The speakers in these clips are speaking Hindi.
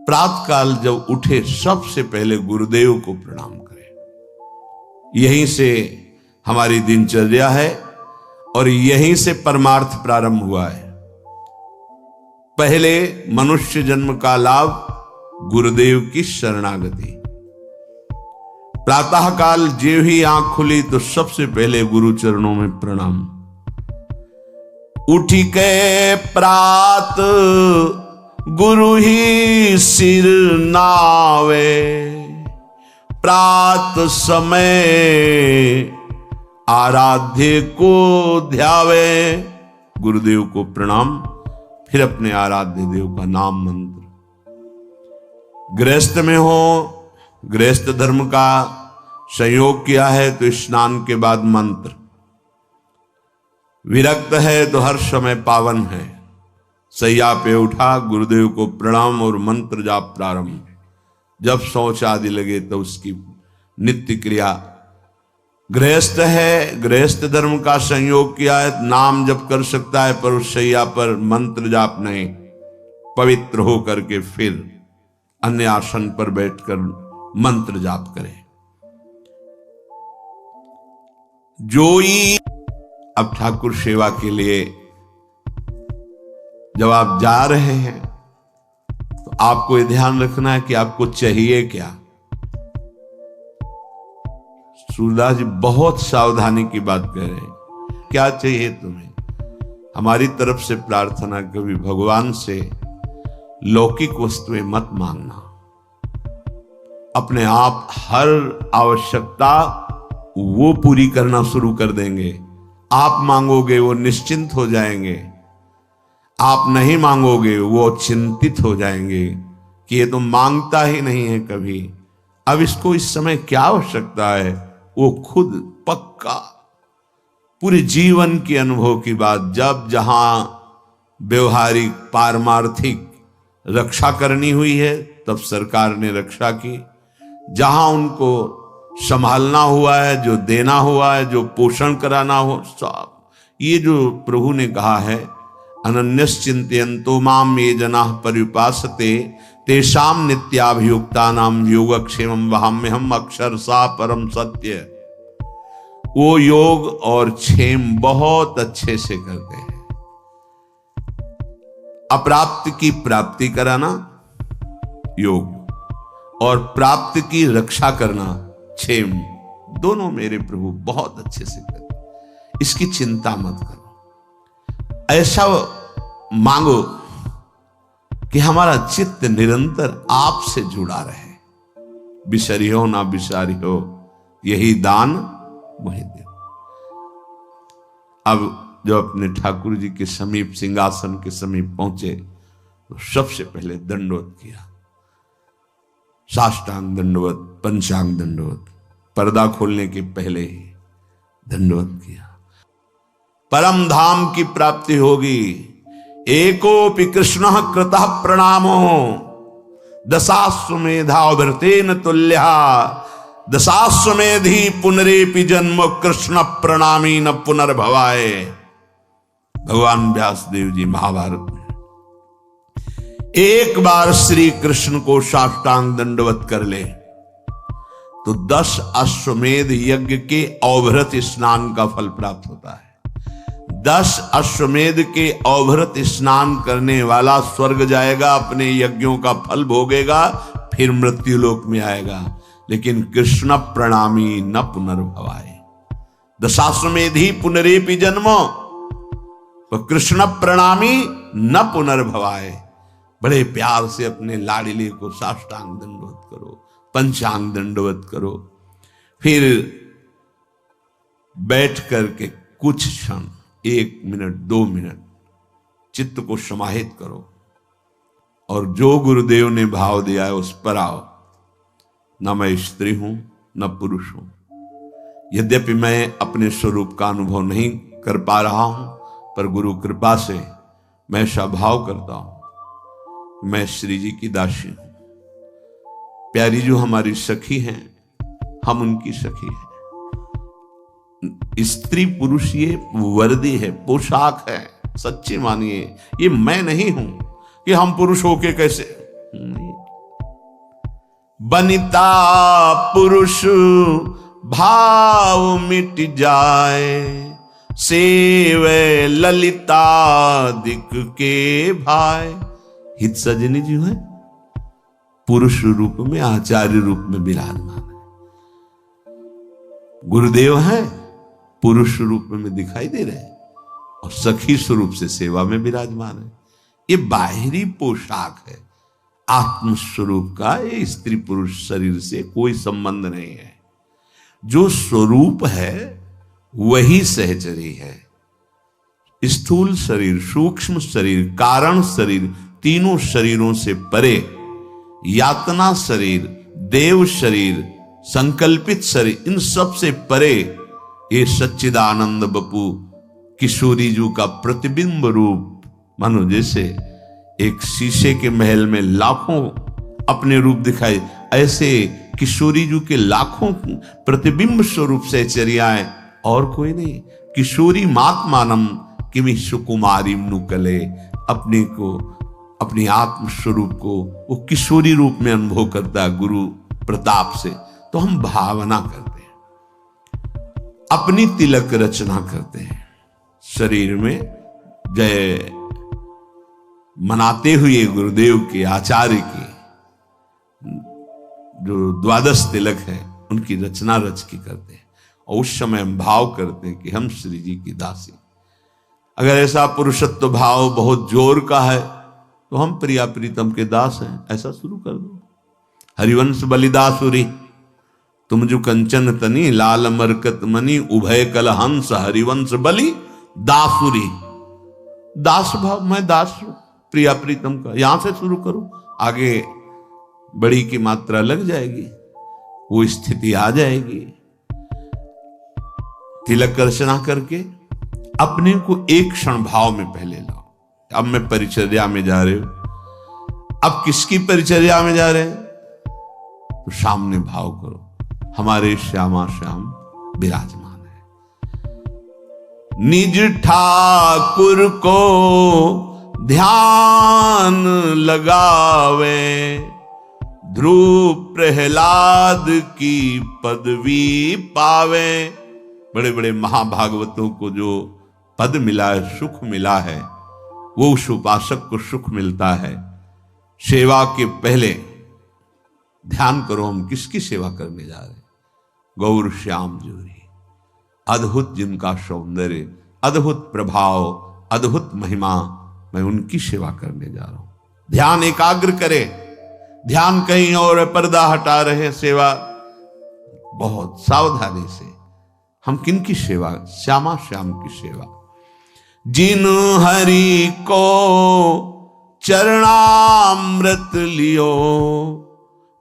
प्रातः काल जब उठे सबसे पहले गुरुदेव को प्रणाम करें। यहीं से हमारी दिनचर्या है और यहीं से परमार्थ प्रारंभ हुआ है। पहले मनुष्य जन्म का लाभ गुरुदेव की शरणागति। प्रातः काल जो ही आंख खुली तो सबसे पहले गुरु चरणों में प्रणाम। उठी के प्रात गुरु ही सिर नावे, प्रात समय आराध्य को ध्यावे। गुरुदेव को प्रणाम, फिर अपने आराध्य देव का नाम मंत्र। गृहस्थ में हो, गृहस्थ धर्म का संयोग किया है तो स्नान के बाद मंत्र। विरक्त है तो हर समय पावन है। सैया पे उठा, गुरुदेव को प्रणाम और मंत्र जाप प्रारंभ। जब शौच आदि लगे तो उसकी नित्य क्रिया। गृहस्थ है, गृहस्थ धर्म का संयोग किया है, नाम जप कर सकता है पर उस सैया पर मंत्र जाप नहीं। पवित्र होकर के फिर अन्य आसन पर बैठकर मंत्र जाप करें। जोई अब ठाकुर सेवा के लिए जब आप जा रहे हैं तो आपको यह ध्यान रखना है कि आपको चाहिए क्या। सूरदास जी बहुत सावधानी की बात कह रहे हैं। क्या चाहिए तुम्हें? हमारी तरफ से प्रार्थना कभी भगवान से लौकिक वस्तुएं मत मांगना। अपने आप हर आवश्यकता वो पूरी करना शुरू कर देंगे। आप मांगोगे वो निश्चिंत हो जाएंगे, आप नहीं मांगोगे वो चिंतित हो जाएंगे कि ये तो मांगता ही नहीं है कभी, अब इसको इस समय क्या आवश्यकता है। वो खुद पक्का पूरे जीवन के अनुभव की बात, जब जहां व्यवहारिक पारमार्थिक रक्षा करनी हुई है तब सरकार ने रक्षा की। जहां उनको संभालना हुआ है, जो देना हुआ है, जो पोषण कराना हो, सब ये जो प्रभु ने कहा है, अनन्यश्चिन्तयन्तो माम ये जनाः पर्युपासते तेषां नित्याभियुक्तानां योगक्षेमं वहाम्यहम् अक्षरशः परम सत्य। वो योग और क्षेम बहुत अच्छे से करते हैं। अप्राप्त की प्राप्ति कराना योग और प्राप्त की रक्षा करना क्षेम, दोनों मेरे प्रभु बहुत अच्छे से करते। इसकी चिंता मत करो। ऐसा मांगो कि हमारा चित्त निरंतर आपसे जुड़ा रहे। बिसरी हो ना बिसारी हो, यही दान मुझे दे। अब जब अपने ठाकुर जी के समीप, सिंहासन के समीप पहुंचे तो सबसे पहले दंडवत किया। साष्टांग दंडवत, पंचांग दंडवत, पर्दा खोलने के पहले ही दंडवत किया। परम धाम की प्राप्ति होगी। एकोपि कृष्ण कृतः प्रणामो दशाश्वमेधावृतेन तुल्यः दशाश्वमेधि पुनरेपि जन्म कृष्ण प्रणामी न पुनर्भवाय। भगवान व्यासदेव जी महाभारत में एक बार श्री कृष्ण को साष्टांग दंडवत कर ले तो 10 अश्वमेध यज्ञ के अवभृत स्नान का फल प्राप्त होता है। 10 अश्वमेध के अवभृत स्नान करने वाला स्वर्ग जाएगा, अपने यज्ञों का फल भोगेगा, फिर मृत्यु लोक में आएगा। लेकिन कृष्ण प्रणामी न पुनर्भवाय। दशाश्वमेधि पुनरेपि जन्मो, तो कृष्ण प्रणामी न पुनर्भवाय। बड़े प्यार से अपने लाडले को साष्टांग दंडवत करो, पंचांग दंडवत करो, फिर बैठ करके कुछ क्षण, 1 मिनट 2 मिनट चित्त को समाहित करो और जो गुरुदेव ने भाव दिया है उस पर आओ। न मैं स्त्री हूं न पुरुष हूं। यद्यपि मैं अपने स्वरूप का अनुभव नहीं कर पा रहा हूं, पर गुरु कृपा से मैं ऐसा भाव करता हूं, मैं श्री जी की दासी हूं। प्यारी जो हमारी सखी हैं, हम उनकी सखी हैं। स्त्री पुरुष ये वर्दी है, पोशाक है। सच्ची मानिए, ये मैं नहीं हूं कि हम पुरुष होके कैसे नहीं। बनिता पुरुष भाव मिट जाए, सेवे ललितादिक के भाई। हित सजनी जी है पुरुष रूप में, आचार्य रूप में विराजमान है। गुरुदेव है पुरुष रूप में दिखाई दे रहे हैं और सखी स्वरूप से सेवा में विराजमान है। ये बाहरी पोशाक है, आत्म स्वरूप का ये स्त्री पुरुष शरीर से कोई संबंध नहीं है। जो स्वरूप है वही सहचरी है। स्थूल शरीर, सूक्ष्म शरीर, कारण शरीर, तीनों शरीरों से परे यातना शरीर, देव शरीर, संकल्पित शरीर, इन सब से परे ये सच्चिदानंद बपू किशोरी जी का प्रतिबिंब रूप, मानो जैसे एक शीशे के महल में लाखों अपने रूप दिखाई, ऐसे किशोरी जी के लाखों प्रतिबिंब स्वरूप से चर्याएं और कोई नहीं। किशोरी मात्मानम किमि सुकुमारी नुकले, अपने को, अपनी आत्म स्वरूप को वो किशोरी रूप में अनुभव करता है गुरु प्रताप से। तो हम भावना करते हैं, अपनी तिलक रचना करते हैं, शरीर में जय मनाते हुए गुरुदेव के, आचार्य के जो द्वादश तिलक है उनकी रचना रच के करते हैं। और उस समय हम भाव करते हैं कि हम श्री जी की दासी। अगर ऐसा पुरुषत्व भाव बहुत जोर का है तो हम प्रिया प्रीतम के दास हैं, ऐसा शुरू कर दो। हरिवंश बलिदासुरी तुम जो कंचन तनी, लाल मरकत मनी, उभय कल हंस, हरिवंश बलि दासुरी। दास भाव, मैं दास हूं प्रिया प्रीतम का, यहां से शुरू करो, आगे बड़ी की मात्रा लग जाएगी, वो स्थिति आ जाएगी। तिलक रचना करके अपने को एक क्षण भाव में पहले लाओ। अब मैं परिचर्या में जा रहे हो, अब किसकी परिचर्या में जा रहे हैं? तो सामने भाव करो, हमारे श्यामा श्याम विराजमान है। निज ठाकुर को ध्यान लगावे, ध्रुव प्रहलाद की पदवी पावे। बड़े बड़े महाभागवतों को जो पद मिला है, सुख मिला है, वो उस उपासक को सुख मिलता है। सेवा के पहले ध्यान करो, हम किसकी सेवा करने जा रहे हैं? गौर श्याम जोरी, अद्भुत जिनका सौंदर्य, अद्भुत प्रभाव, अद्भुत महिमा, मैं उनकी सेवा करने जा रहा हूं। ध्यान एकाग्र करे, ध्यान कहीं और, पर्दा हटा रहे, सेवा बहुत सावधानी से। हम किन की सेवा? श्यामा श्याम की सेवा। जिन हरि को चरणामृत लियो,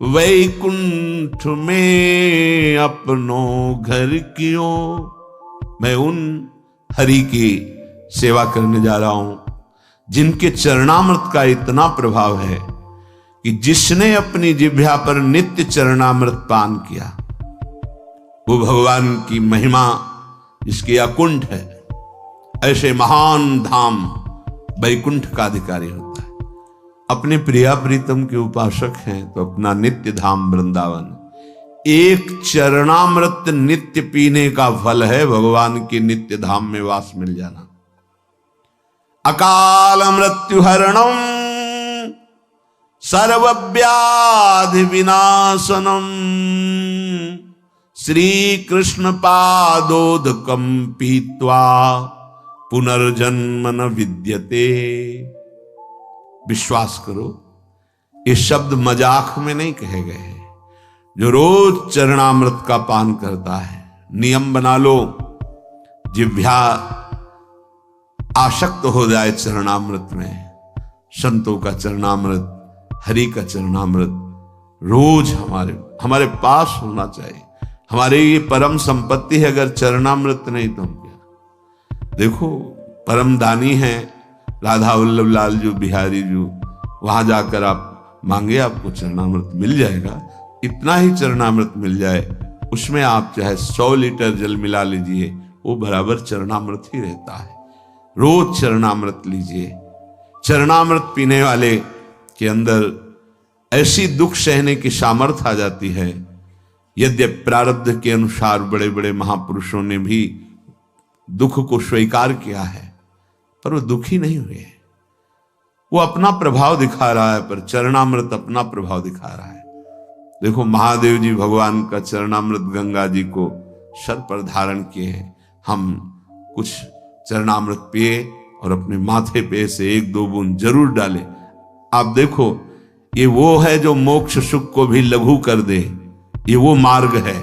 वैकुंठ में अपनो घर कियो। मैं उन हरि की सेवा करने जा रहा हूं जिनके चरणामृत का इतना प्रभाव है कि जिसने अपनी जिह्वा पर नित्य चरणामृत पान किया, वो भगवान की महिमा जिसकी अकुंठ है, ऐसे महान धाम वैकुंठ का अधिकारी होता है। अपने प्रिया प्रीतम के उपासक हैं तो अपना नित्य धाम वृंदावन। एक चरणामृत नित्य पीने का फल है भगवान के नित्य धाम में वास मिल जाना। अकाल मृत्यु हरणम सर्वव्याधि विनाशनम, श्री कृष्ण पादोदकम पीत्वा पुनर्जन्म न विद्यते। विश्वास करो, ये शब्द मजाक में नहीं कहे गए हैं। जो रोज चरणामृत का पान करता है, नियम बना लो, जिह्वा आसक्त हो जाए चरणामृत में। संतों का चरणामृत, हरि का चरणामृत रोज हमारे पास होना चाहिए। हमारे ये परम संपत्ति है। अगर चरणामृत नहीं तो हम क्या? देखो, परम दानी है राधा वल्लभ लाल जी बिहारी जी, वहां जाकर आप मांगे, आपको चरणामृत मिल जाएगा। इतना ही चरणामृत मिल जाए, उसमें आप चाहे 100 लीटर जल मिला लीजिए, वो बराबर चरणामृत ही रहता है। रोज चरणामृत लीजिए। चरणामृत पीने वाले के अंदर ऐसी दुख सहने की सामर्थ्य आ जाती है। यद्यपि प्रारब्ध के अनुसार बड़े बड़े महापुरुषों ने भी दुख को स्वीकार किया है, पर वो दुखी नहीं हुए। वो अपना प्रभाव दिखा रहा है, पर चरणामृत अपना प्रभाव दिखा रहा है। देखो महादेव जी भगवान का चरणामृत गंगा जी को सर पर धारण किए हैं। हम कुछ चरणामृत पिए और अपने माथे पे से 1-2 बूंद जरूर डालें। आप देखो, ये वो है जो मोक्ष सुख को भी लघु कर दे। ये वो मार्ग है।